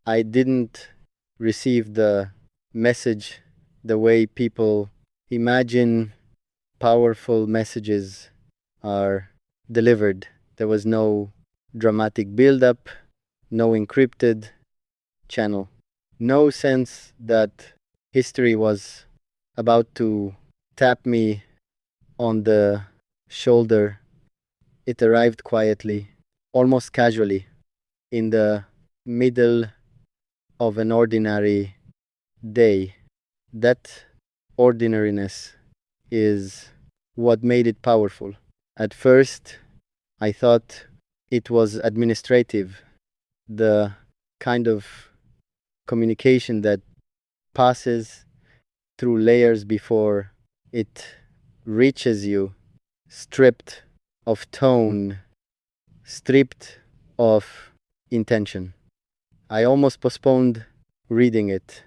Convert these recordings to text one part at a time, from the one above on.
I didn't receive the message the way people imagine powerful messages are delivered. There was no dramatic build-up, no encrypted channel, no sense that history was about to tap me on the shoulder. It arrived quietly, almost casually, in the middle of an ordinary day. That ordinariness is what made it powerful. At first, I thought it was administrative, the kind of communication that passes through layers before it reaches you, stripped of tone, stripped of intention. I almost postponed reading it.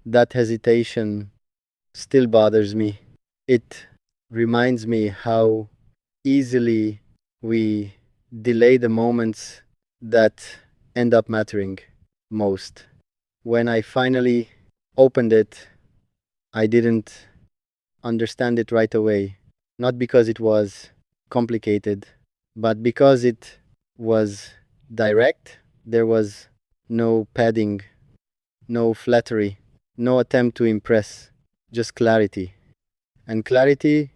That hesitation still bothers me. It reminds me how easily we delay the moments that end up mattering most. When I finally opened it, I didn't understand it right away. Not because it was complicated, but because it was direct. There was no padding, no flattery, no attempt to impress, just clarity. And clarity,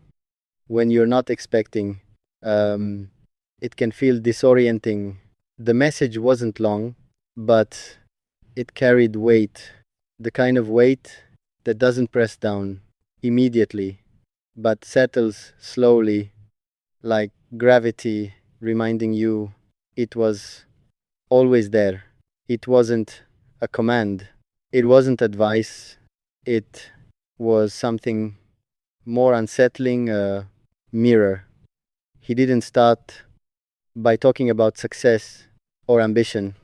when you're not expecting, um, it can feel disorienting. The message wasn't long, but it carried weight, the kind of weight that doesn't press down immediately, but settles slowly, like gravity reminding you it was always there. It wasn't a command, it wasn't advice, it was something more unsettling, a mirror. He didn't start by talking about success or ambition.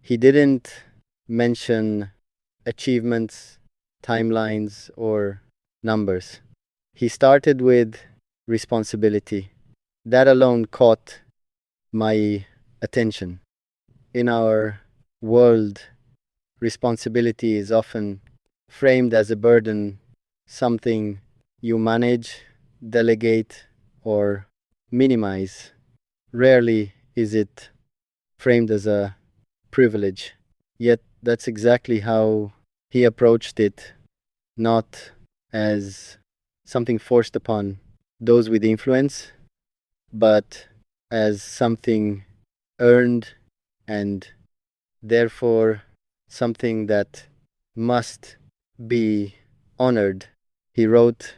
He didn't mention achievements, timelines, or numbers. He started with responsibility. That alone caught my attention. In our world, responsibility is often framed as a burden, something you manage, delegate, or minimize. Rarely is it framed as a privilege. Yet that's exactly how he approached it, not as something forced upon those with influence, but as something earned and therefore something that must be honored. He wrote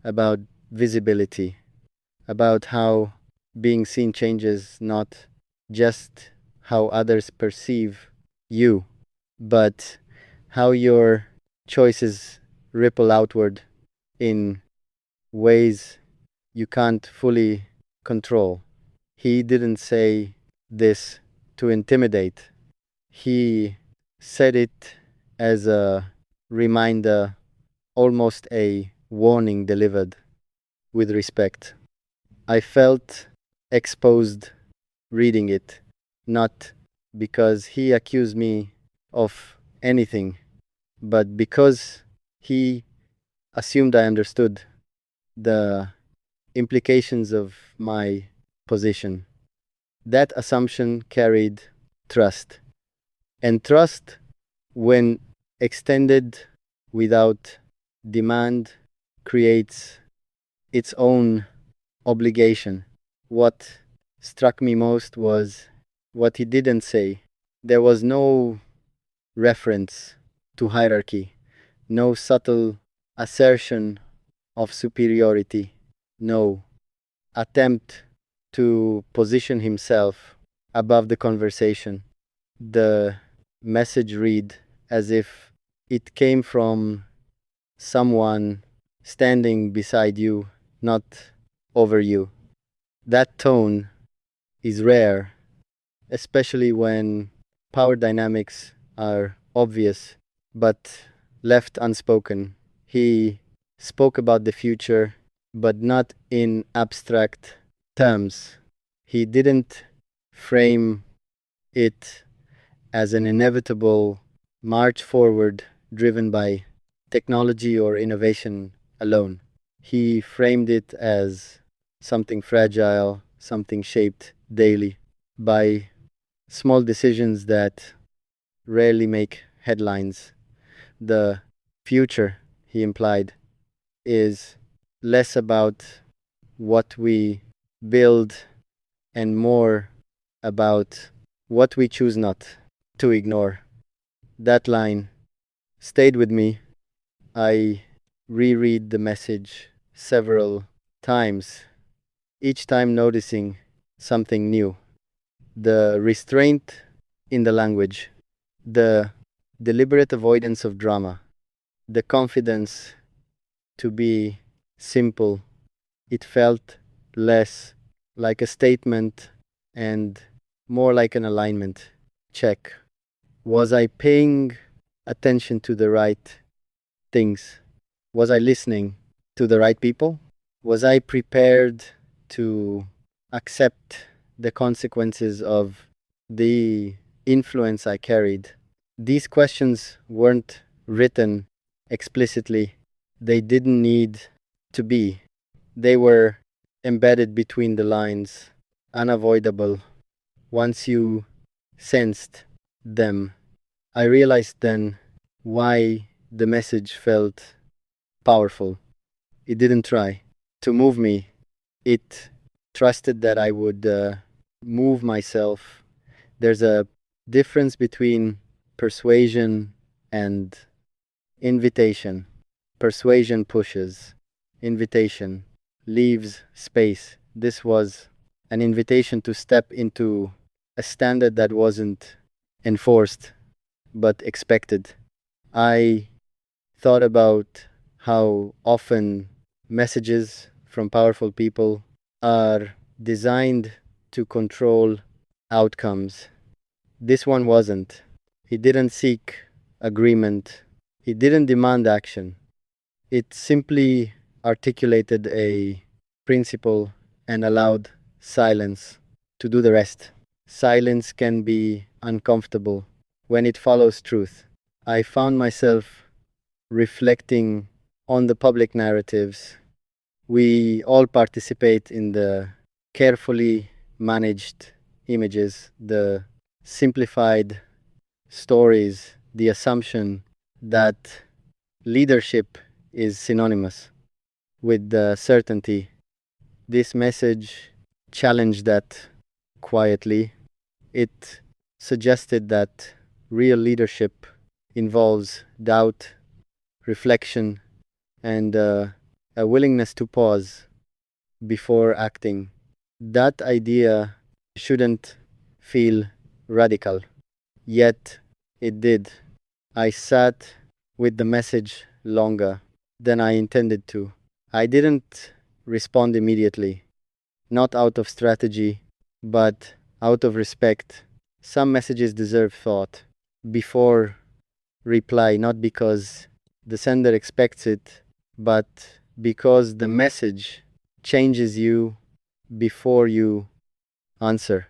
about visibility, about how being seen changes not just how others perceive you, but how your choices ripple outward in ways you can't fully control. He didn't say this to intimidate. He said it as a reminder, almost a warning delivered with respect. I felt exposed reading it, not because he accused me of anything, but because he assumed I understood the implications of my position. That assumption carried trust. And trust, when extended without demand, creates its own obligation. What struck me most was what he didn't say. There was no reference to hierarchy, no subtle assertion of superiority, no attempt to position himself above the conversation. The message read as if it came from someone standing beside you, not over you. That tone is rare, especially when power dynamics are obvious but left unspoken. He spoke about the future, but not in abstract terms. He didn't frame it as an inevitable march forward driven by technology or innovation alone. He framed it as something fragile, something shaped daily by small decisions that rarely make headlines. The future, he implied, is less about what we build and more about what we choose not to ignore. That line stayed with me. I reread the message several times, each time noticing something new. The restraint in the language, the deliberate avoidance of drama, the confidence to be simple. It felt less like a statement and more like an alignment check. Was I paying attention to the right things? Was I listening to the right people? Was I prepared to accept the consequences of the influence I carried? These questions weren't written explicitly. They didn't need to be. They were embedded between the lines, unavoidable. Once you sensed them, I realized then why the message felt powerful. It didn't try to move me, it trusted that I would move myself. There's a difference between persuasion and invitation. Persuasion pushes, invitation leaves space. This was an invitation to step into a standard that wasn't enforced but expected. I thought about how often messages from powerful people are designed to control outcomes. This one wasn't. He didn't seek agreement, he didn't demand action. It simply articulated a principle and allowed silence to do the rest. Silence can be uncomfortable when it follows truth. I found myself reflecting on the public narratives. We all participate in the carefully managed images, the simplified stories, the assumption that leadership is synonymous with the certainty. This message challenged that quietly. It suggested that real leadership involves doubt, reflection, and a willingness to pause before acting. That idea shouldn't feel radical, yet it did. I sat with the message longer than I intended to. I didn't respond immediately, not out of strategy, but out of respect. Some messages deserve thought before reply, not because the sender expects it, but because the message changes you before you answer.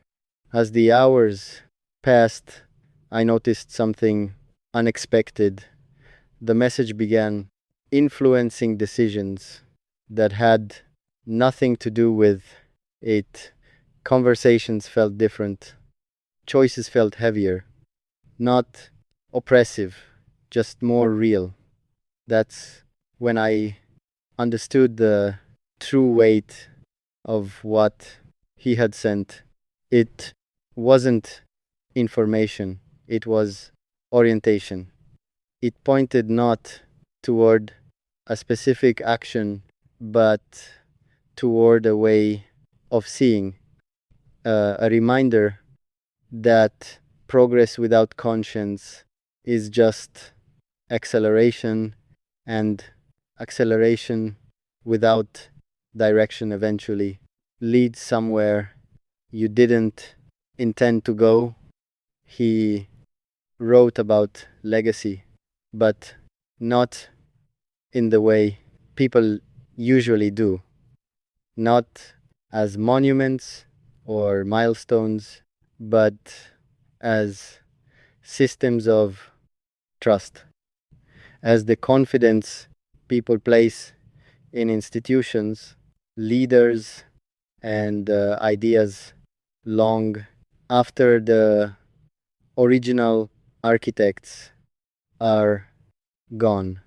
As the hours passed, I noticed something unexpected. The message began influencing decisions that had nothing to do with it. Conversations felt different, choices felt heavier, not oppressive, just more real. That's when I understood the true weight of what he had sent. It wasn't information, it was orientation. It pointed not toward a specific action, but toward a way of seeing, a reminder that progress without conscience is just acceleration, and acceleration without direction eventually leads somewhere you didn't intend to go. He wrote about legacy, but not in the way people usually do, not as monuments or milestones, but as systems of trust. As the confidence people place in institutions, leaders, and ideas long after the original architects are gone.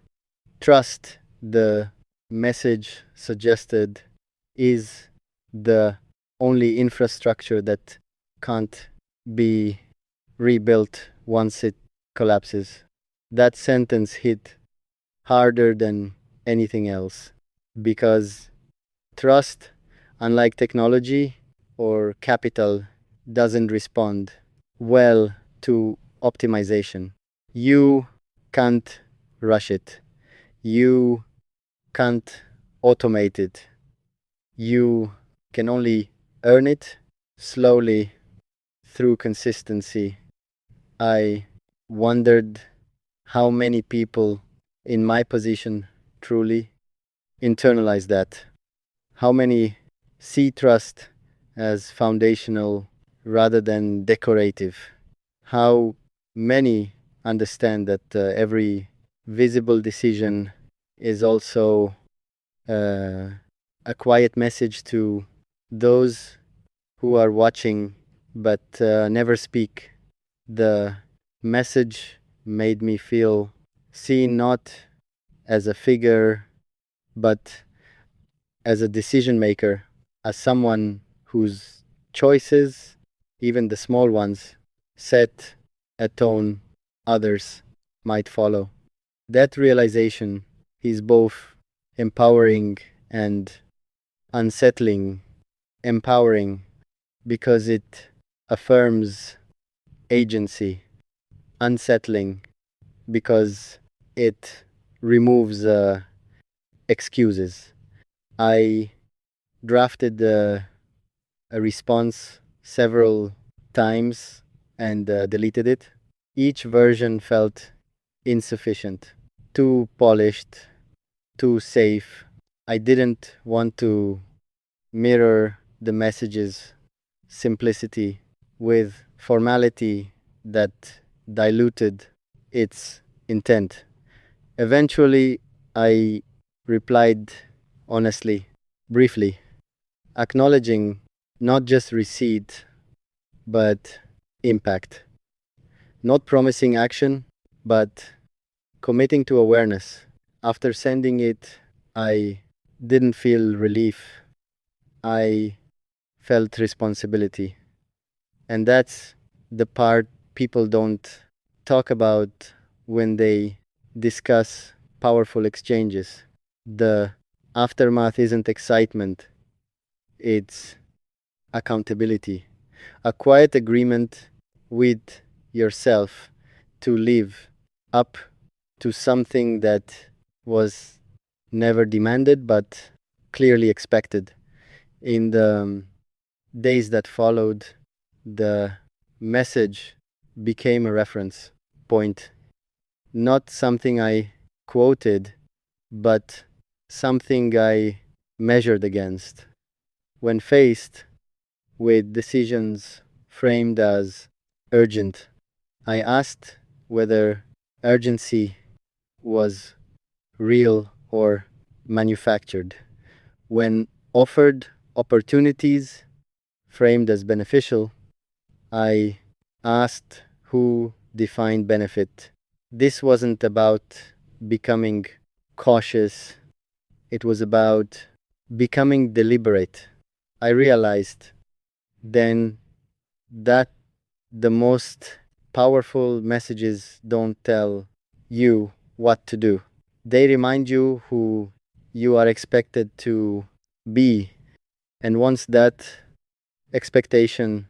Trust, the message suggested, is the only infrastructure that can't be rebuilt once it collapses. That sentence hit harder than anything else because trust, unlike technology or capital, doesn't respond well to optimization. You can't rush it. You can't automate it. You can only earn it slowly through consistency. I wondered how many people in my position truly internalize that. How many see trust as foundational rather than decorative? How many understand that every visible decision is also uh, a quiet message to those who are watching but never speak? The message made me feel seen not as a figure but as a decision maker, as someone whose choices, even the small ones, set a tone others might follow. That realization is both empowering and unsettling. Empowering because it affirms agency, unsettling because it removes excuses. I drafted a response several times and deleted it. Each version felt insufficient, too polished, too safe. I didn't want to mirror the message's simplicity with formality that diluted its intent. Eventually, I replied honestly, briefly, acknowledging not just receipt, but impact. Not promising action, but committing to awareness. After sending it, I didn't feel relief. I felt responsibility. And that's the part people don't talk about when they discuss powerful exchanges. The aftermath isn't excitement, it's accountability. A quiet agreement with yourself to live up to something that was never demanded but clearly expected. In the days that followed, the message became a reference point, not something I quoted, but something I measured against. When faced with decisions framed as urgent, I asked whether urgency was real or manufactured. When offered opportunities framed as beneficial, I asked who defined benefit. This wasn't about becoming cautious, it was about becoming deliberate. I realized then that the most powerful messages don't tell you what to do. They remind you who you are expected to be. And once that expectation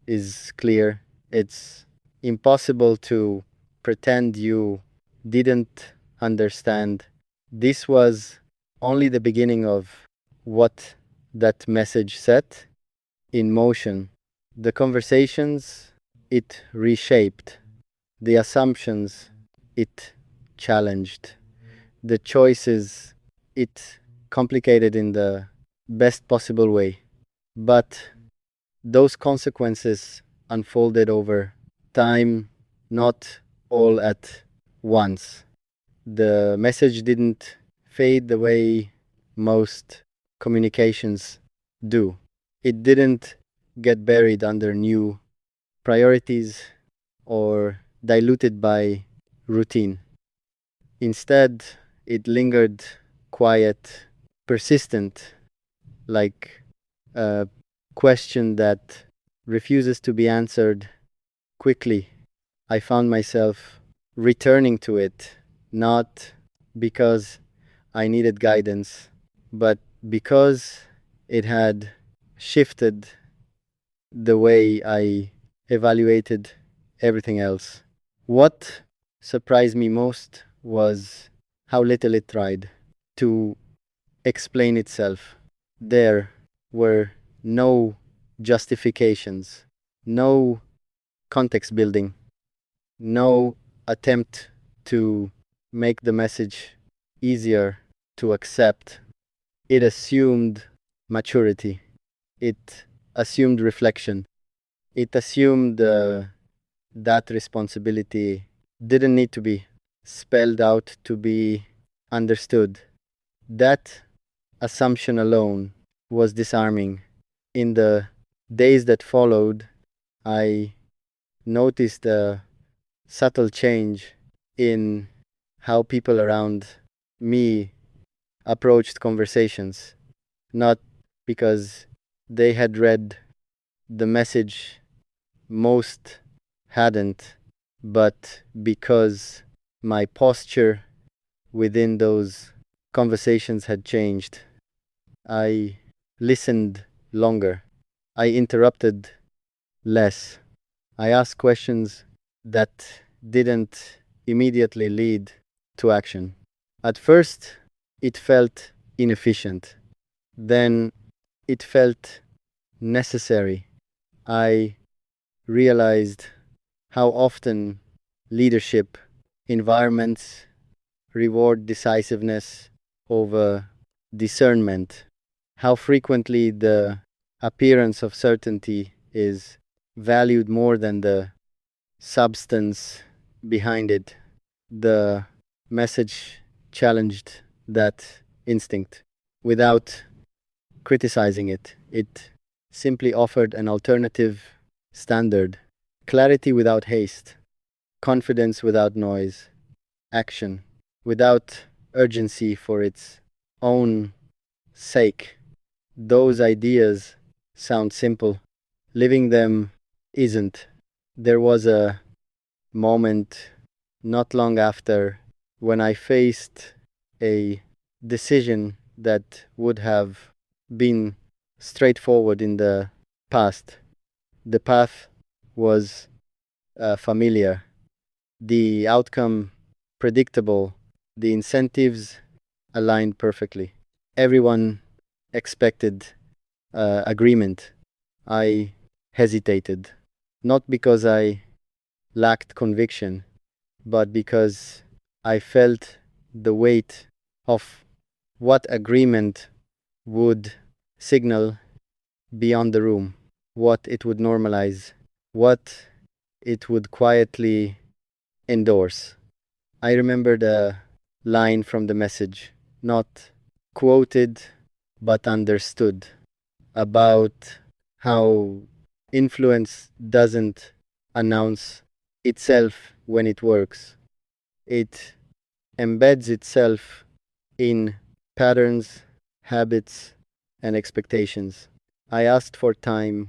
is clear, it's impossible to pretend you didn't understand. This was only the beginning of what that message set in motion. The conversations it reshaped, the assumptions it challenged, the choices it complicated in the best possible way. But those consequences unfolded over time, not all at once. The message didn't fade the way most communications do. It didn't get buried under new priorities or diluted by routine. Instead, it lingered quiet, persistent, like a question that refuses to be answered quickly. I found myself returning to it, not because I needed guidance, but because it had shifted the way I evaluated everything else. What surprised me most was how little it tried to explain itself. There were no justifications, no context building, no attempt to make the message easier to accept. It assumed maturity, it assumed reflection, it assumed that responsibility didn't need to be spelled out to be understood. That assumption alone was disarming. In the days that followed, I noticed a subtle change in how people around me approached conversations, not because they had read the message most hadn't, but because my posture within those conversations had changed. I listened longer. I interrupted less. I asked questions that didn't immediately lead to action. At first, it felt inefficient. Then it felt necessary. I realized how often leadership environments reward decisiveness over discernment, how frequently the appearance of certainty is valued more than the substance behind it. The message challenged that instinct without criticizing it. It simply offered an alternative standard: clarity without haste, confidence without noise, action without urgency for its own sake. Those ideas sound simple. Living them isn't. There was a moment not long after when I faced a decision that would have been straightforward in the past. The path was familiar, the outcome predictable, the incentives aligned perfectly. Everyone expected agreement. I hesitated, not because I lacked conviction, but because I felt the weight of what agreement would signal beyond the room, what it would normalize, what it would quietly endorse. I remembered a line from the message, not quoted but understood, about how influence doesn't announce itself when it works. It embeds itself in patterns, habits, and expectations. I asked for time,